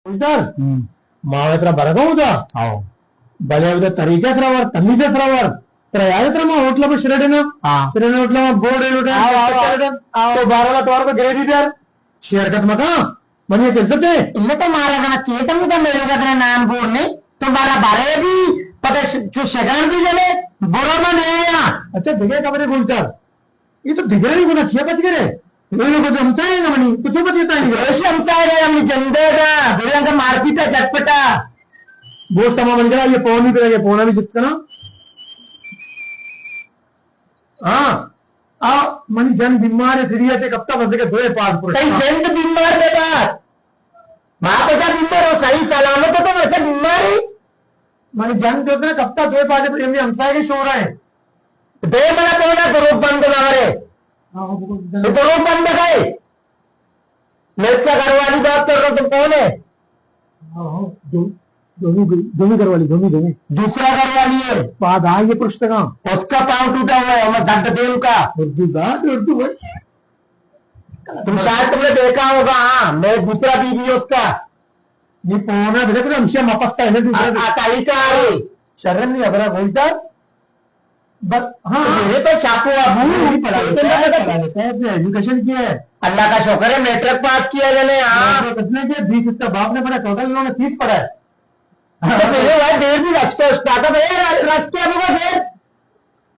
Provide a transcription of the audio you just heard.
बोलतात मावळ्यात बरगवता भले उद्या तरीक्यात रावर तमीच्यात रावर तर यायत रमा होटला पण शिरडेनं शिरडे होटला बोर्ड तो 12 तोर को गिरे दीदार शेयर कत मका मने कैसे थे इल्ले तो मारा ना चेतन का मेरे का नाम बोलने तो मारा बारे भी पता जो शगान भी जले बरोबर नहीं आया। अच्छा दिगे का बरे बोलतात ये तो दिगरा नहीं बोला छिया बच गए ये लोग तो हमसाएगा मनी कुछ बच येता नहीं ऐसे हमसाएगा हम जंदेगा बुढ़िया का मारपीट है चटपटा बोस तमा बन गया ये पौनी पे लगे पौना भी जितना ना हाँ आ मनी जन बीमार है चिड़िया से कप्ता बस के धोए पास पर कहीं जंत बीमार बेटा माँ बचा बीमार हो सही सलामत हो तो वैसे बीमार है मनी जन जो ना कप्ता धोए पास पर ये हमसाए के शो रहा है दे मला तो ना ग्रुप बंद ना रे ग्रुप बंद है मैं इसका घर वाली बात कर रहा हूँ तुम कौन है दोमी करवाली दोमी दूसरा घर वाली है बाद आ ये प्रश्न का उसका पांव टूटा हुआ है मैं दर्द दे उनका उर्दू तुम शायद तुमने देखा होगा हाँ मैं दूसरा बीवी है उसका ये पौना भेजा तो हमसे मपस्ता है दूसरा तालिका आ रही शरण नहीं अबरा बोलता बस हाँ मेरे पे शाकू अबू एजुकेशन किया है अल्लाह का शुक्र है मैट्रिक पास किया मैंने हाँ कितने के 20 इसका बाप ने पढ़ा टोटल इन्होंने 30 पढ़ा है तो मेरे भाई देर भी रचते स्टार्टअप है रचते अभी का देर